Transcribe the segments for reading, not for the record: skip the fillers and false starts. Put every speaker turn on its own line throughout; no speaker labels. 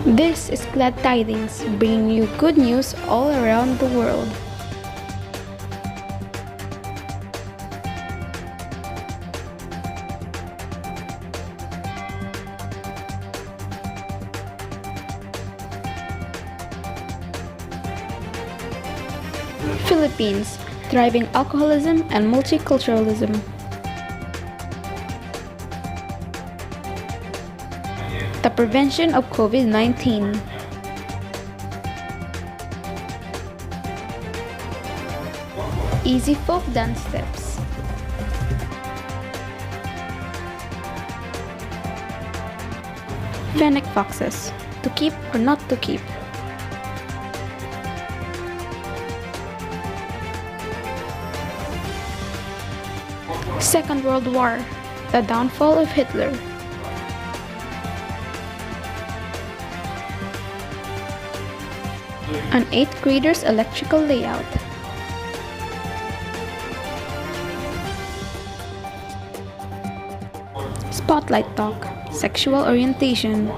This is Glad Tidings, bringing you good news all around the world. Philippines, thriving alcoholism and multiculturalism. The prevention of COVID-19. Easy folk dance steps. Fennec foxes, to keep or not to keep. Second World War, the downfall of Hitler. An 8th grader's electrical layout. Spotlight talk, sexual orientation.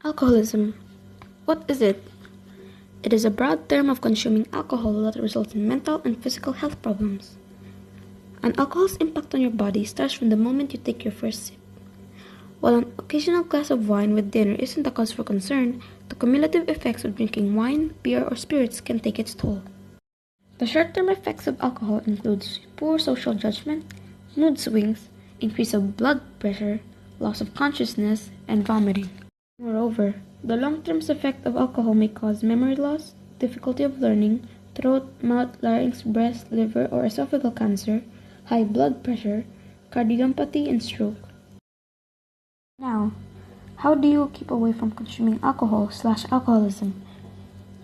Alcoholism. What is it? It is a broad term of consuming alcohol that results in mental and physical health problems. An alcohol's impact on your body starts from the moment you take your first sip. While an occasional glass of wine with dinner isn't a cause for concern, the cumulative effects of drinking wine, beer, or spirits can take its toll. The short-term effects of alcohol include poor social judgment, mood swings, increase of blood pressure, loss of consciousness, and vomiting. Moreover, the long-term effect of alcohol may cause memory loss, difficulty of learning, throat, mouth, larynx, breast, liver, or esophageal cancer, high blood pressure, cardiomyopathy, and stroke. Now, how do you keep away from consuming alcohol/alcoholism?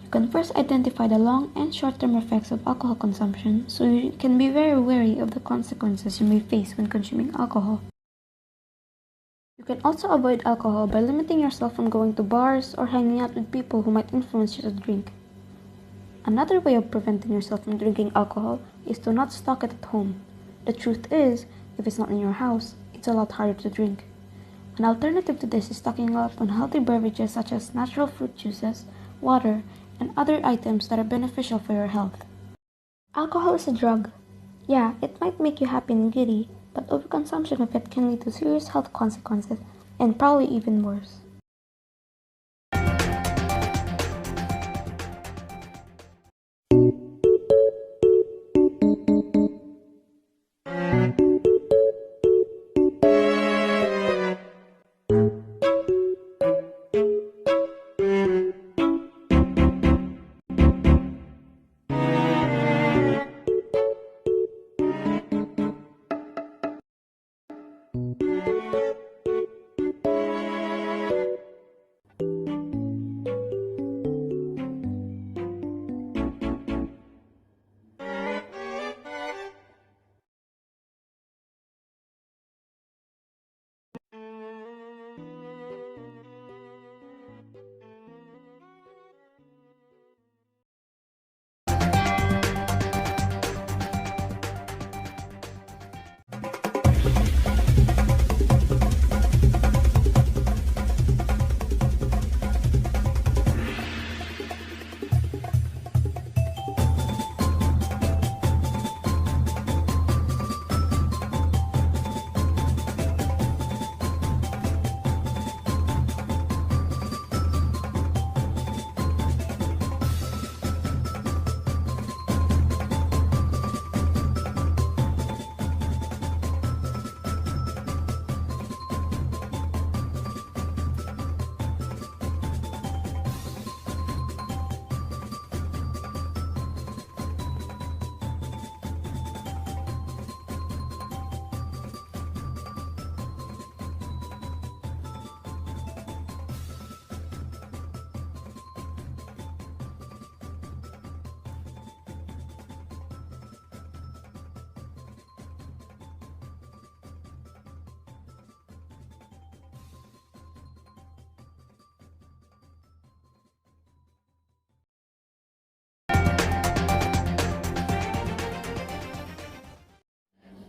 You can first identify the long and short-term effects of alcohol consumption so you can be very wary of the consequences you may face when consuming alcohol. You can also avoid alcohol by limiting yourself from going to bars or hanging out with people who might influence you to drink. Another way of preventing yourself from drinking alcohol is to not stock it at home. The truth is, if it's not in your house, it's a lot harder to drink. An alternative to this is stocking up on healthy beverages such as natural fruit juices, water, and other items that are beneficial for your health. Alcohol is a drug. Yeah, it might make you happy and giddy, but overconsumption of it can lead to serious health consequences, and probably even worse.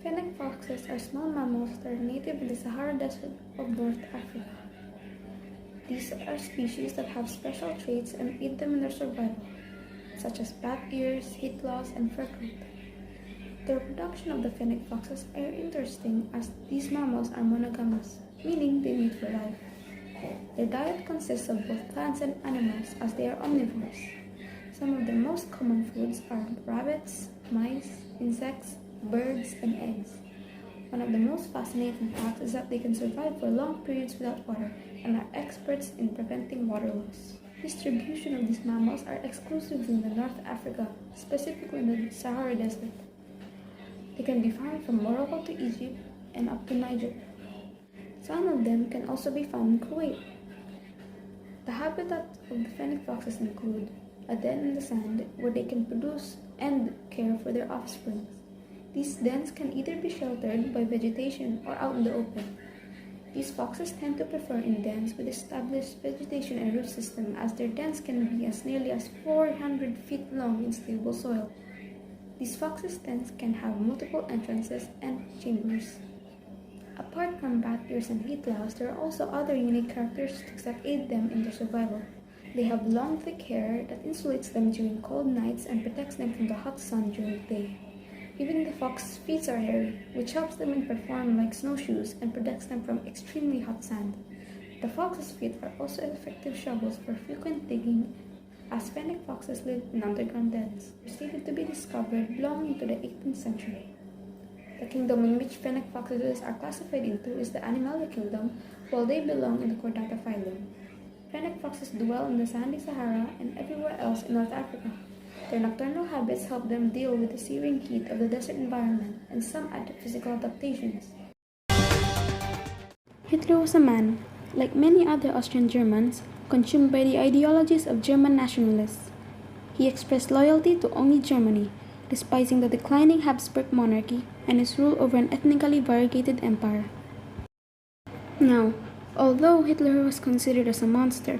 Fennec foxes are small mammals that are native in the Sahara Desert of North Africa. These are species that have special traits and aid them in their survival, such as bat ears, heat loss, and fur growth. The reproduction of the fennec foxes are interesting as these mammals are monogamous, meaning they mate for life. Their diet consists of both plants and animals as they are omnivores. Some of their most common foods are rabbits, mice, insects, birds, and eggs. One of the most fascinating facts is that they can survive for long periods without water and are experts in preventing water loss. Distribution of these mammals are exclusively in the North Africa, specifically in the Sahara Desert. They can be found from Morocco to Egypt and up to Niger. Some of them can also be found in Kuwait. The habitat of the fennec foxes include a den in the sand where they can produce and care for their offspring. These dens can either be sheltered by vegetation or out in the open. These foxes tend to prefer in dens with established vegetation and root system as their dens can be as nearly as 400 feet long in stable soil. These foxes' dens can have multiple entrances and chambers. Apart from bat ears and heat loss, there are also other unique characteristics that aid them in their survival. They have long, thick hair that insulates them during cold nights and protects them from the hot sun during the day. Even the fox's feet are hairy, which helps them perform like snowshoes and protects them from extremely hot sand. The fox's feet are also effective shovels for frequent digging, as fennec foxes live in underground dens, stated to be discovered long into the 18th century. The kingdom in which fennec foxes are classified into is the Animalia kingdom, while they belong in the Chordata phylum. Fennec foxes dwell in the sandy Sahara and everywhere else in North Africa. Their nocturnal habits help them deal with the searing heat of the desert environment, and some add physical adaptations. Hitler was a man, like many other Austrian Germans, consumed by the ideologies of German nationalists. He expressed loyalty to only Germany, despising the declining Habsburg monarchy and his rule over an ethnically variegated empire. Now, although Hitler was considered as a monster,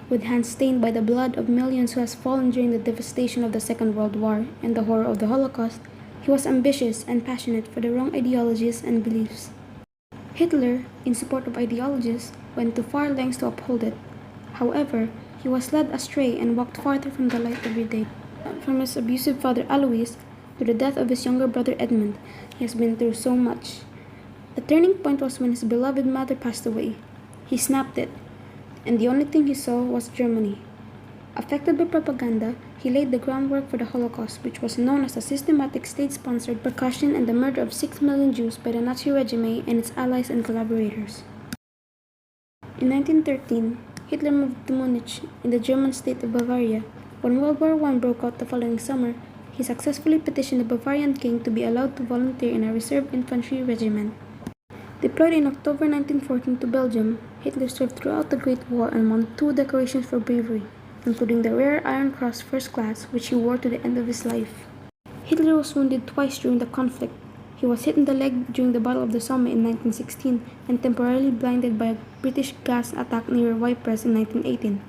with hands stained by the blood of millions who has fallen during the devastation of the Second World War and the horror of the Holocaust, he was ambitious and passionate for the wrong ideologies and beliefs. Hitler, in support of ideologies, went to far lengths to uphold it. However, he was led astray and walked farther from the light every day. From his abusive father Alois to the death of his younger brother Edmund, he has been through so much. The turning point was when his beloved mother passed away. He snapped it, and the only thing he saw was Germany. Affected by propaganda, he laid the groundwork for the Holocaust, which was known as a systematic state-sponsored persecution and the murder of 6 million Jews by the Nazi regime and its allies and collaborators. In 1913, Hitler moved to Munich in the German state of Bavaria. When World War I broke out the following summer, he successfully petitioned the Bavarian king to be allowed to volunteer in a reserve infantry regiment. Deployed in October 1914 to Belgium, Hitler served throughout the Great War and won 2 decorations for bravery, including the rare Iron Cross First Class, which he wore to the end of his life. Hitler was wounded twice during the conflict. He was hit in the leg during the Battle of the Somme in 1916 and temporarily blinded by a British gas attack near Ypres in 1918.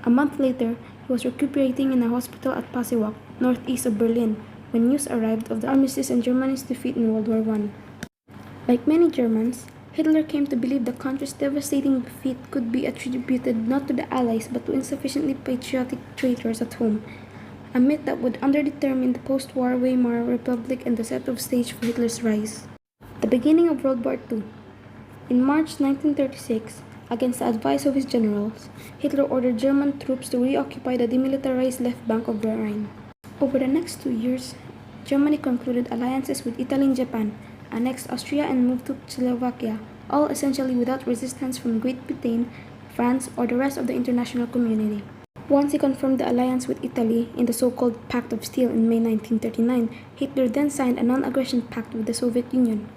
A month later, he was recuperating in a hospital at Pasewalk, northeast of Berlin, when news arrived of the armistice and Germany's defeat in World War I. Like many Germans, Hitler came to believe the country's devastating defeat could be attributed not to the Allies but to insufficiently patriotic traitors at home, a myth that would underdetermine the post-war Weimar Republic and the set of stage for Hitler's rise. The beginning of World War II. In March 1936, against the advice of his generals, Hitler ordered German troops to reoccupy the demilitarized left bank of the Rhine. Over the next 2 years, Germany concluded alliances with Italy and Japan, annexed Austria and moved to Czechoslovakia, all essentially without resistance from Great Britain, France, or the rest of the international community. Once he confirmed the alliance with Italy in the so-called Pact of Steel in May 1939, Hitler then signed a non-aggression pact with the Soviet Union.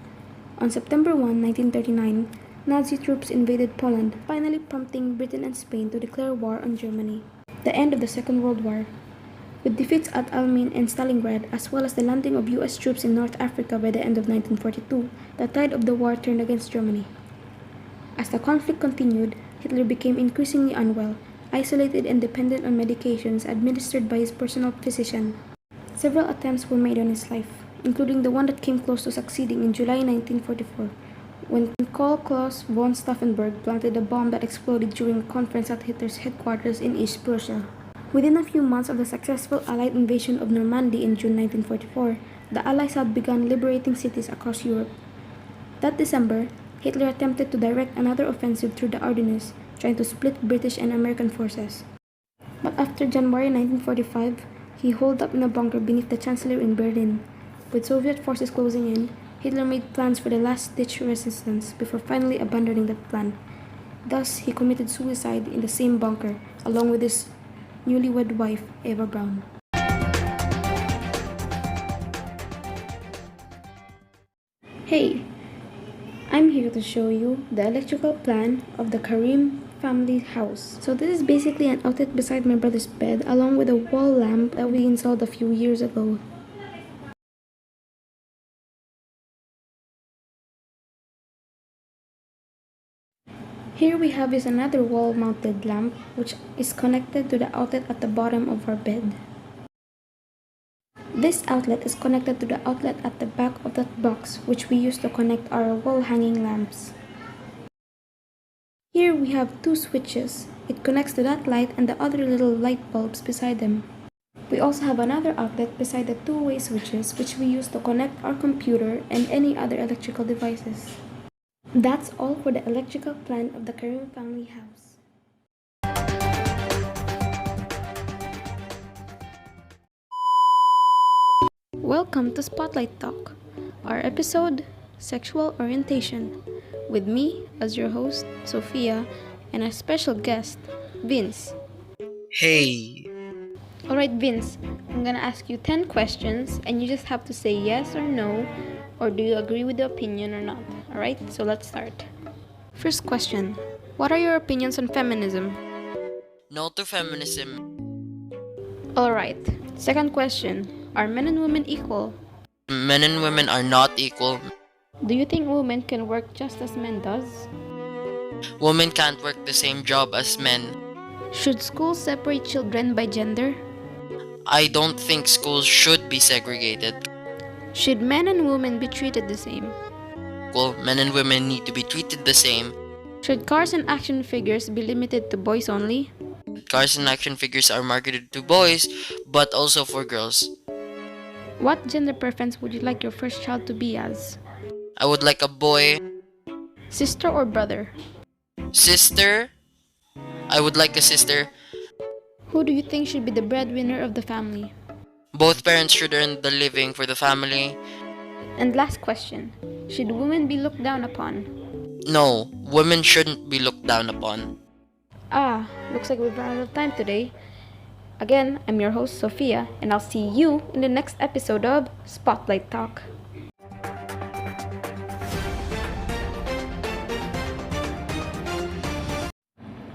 On September 1, 1939, Nazi troops invaded Poland, finally prompting Britain and Spain to declare war on Germany. The end of the Second World War. With defeats at Almain and Stalingrad, as well as the landing of US troops in North Africa by the end of 1942, the tide of the war turned against Germany. As the conflict continued, Hitler became increasingly unwell, isolated and dependent on medications administered by his personal physician. Several attempts were made on his life, including the one that came close to succeeding in July 1944, when Karl Klaus von Stauffenberg planted a bomb that exploded during a conference at Hitler's headquarters in East Prussia. Within a few months of the successful Allied invasion of Normandy in June 1944, the Allies had begun liberating cities across Europe. That December, Hitler attempted to direct another offensive through the Ardennes, trying to split British and American forces. But after January 1945, he holed up in a bunker beneath the Chancellor in Berlin. With Soviet forces closing in, Hitler made plans for the last-ditch resistance before finally abandoning that plan. Thus, he committed suicide in the same bunker, along with his newlywed wife, Eva Braun. Hey, I'm here to show you the electrical plan of the Karim family house. So this is basically an outlet beside my brother's bed, along with a wall lamp that we installed a few years ago. Here we have is another wall-mounted lamp which is connected to the outlet at the bottom of our bed. This outlet is connected to the outlet at the back of that box which we use to connect our wall-hanging lamps. Here we have two switches. It connects to that light and the other little light bulbs beside them. We also have another outlet beside the two-way switches which we use to connect our computer and any other electrical devices. That's all for the electrical plan of the Karim family house. Welcome to Spotlight Talk, our episode, Sexual Orientation, with me as your host, Sophia, and a special guest, Vince.
Hey.
Alright, Vince, I'm gonna ask you 10 questions and you just have to say yes or no, or do you agree with the opinion or not? Alright, so let's start. First question, what are your opinions on feminism?
No to feminism.
Alright, second question, are men and women equal?
Men and women are not equal.
Do you think women can work just as men does?
Women can't work the same job as men.
Should schools separate children by gender?
I don't think schools should be segregated.
Should men and women be treated the same?
Well, men and women need to be treated the same.
Should cars and action figures be limited to boys only?
Cars and action figures are marketed to boys, but also for girls.
What gender preference would you like your first child to be as?
I would like a boy.
Sister or brother?
Sister? I would like a sister.
Who do you think should be the breadwinner of the family?
Both parents should earn the living for the family.
And last question, should women be looked down upon?
No, women shouldn't be looked down upon.
Looks like we've run out of time today. Again, I'm your host, Sophia, and I'll see you in the next episode of Spotlight Talk.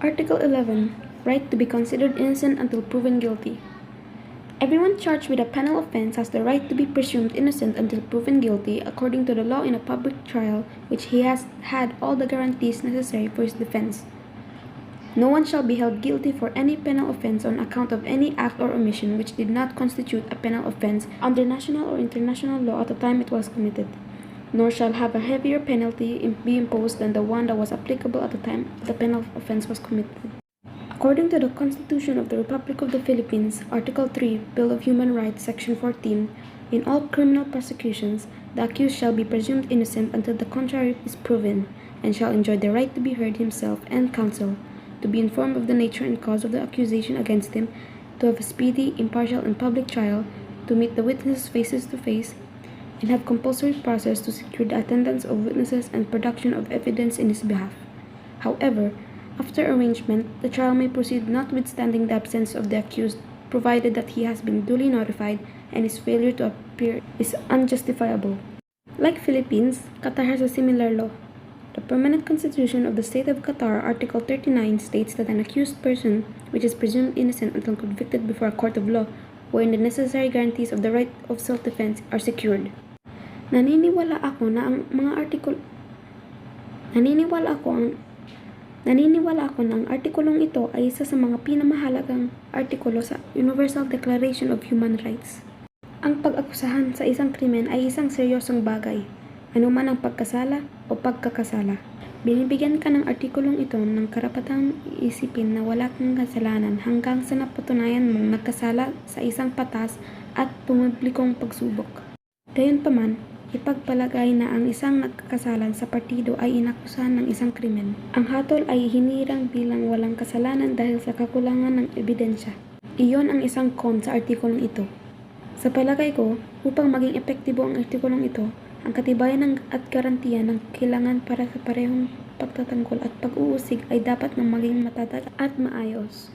Article 11. Right to be considered innocent until proven guilty. Everyone charged with a penal offense has the right to be presumed innocent until proven guilty according to the law in a public trial, which he has had all the guarantees necessary for his defense. No one shall be held guilty for any penal offense on account of any act or omission which did not constitute a penal offense under national or international law at the time it was committed, nor shall have a heavier penalty be imposed than the one that was applicable at the time the penal offense was committed. According to the Constitution of the Republic of the Philippines, Article 3, Bill of Human Rights, Section 14, in all criminal prosecutions, the accused shall be presumed innocent until the contrary is proven, and shall enjoy the right to be heard himself and counsel, to be informed of the nature and cause of the accusation against him, to have a speedy, impartial, and public trial, to meet the witnesses face to face, and have compulsory process to secure the attendance of witnesses and production of evidence in his behalf. However, after arrangement, the trial may proceed notwithstanding the absence of the accused, provided that he has been duly notified and his failure to appear is unjustifiable. Like Philippines, Qatar has a similar law. The Permanent Constitution of the State of Qatar, Article 39, states that an accused person, which is presumed innocent until convicted before a court of law, wherein the necessary guarantees of the right of self-defense are secured. Naniniwala ako na ang artikulong ito ay isa sa mga pinamahalagang artikulo sa Universal Declaration of Human Rights. Ang pag-akusahan sa isang krimen ay isang seryosong bagay, anuman ang pagkasala o pagkakasala. Binibigyan ka ng artikulong ito ng karapatang isipin na wala kang kasalanan hanggang sa napatunayan mong nagkasala sa isang patas at publikong pagsubok. Gayunpaman, ipagpalagay na ang isang nagkakasalan sa partido ay inakusahan ng isang krimen. Ang hatol ay hinirang bilang walang kasalanan dahil sa kakulangan ng ebidensya. Iyon ang isang con sa artikulong ito. Sa palagay ko, upang maging epektibo ang artikulong ito, ang katibayan at garantiya ng kailangan para sa parehong pagtatanggol at pag-uusig ay dapat na maging matatag at maayos.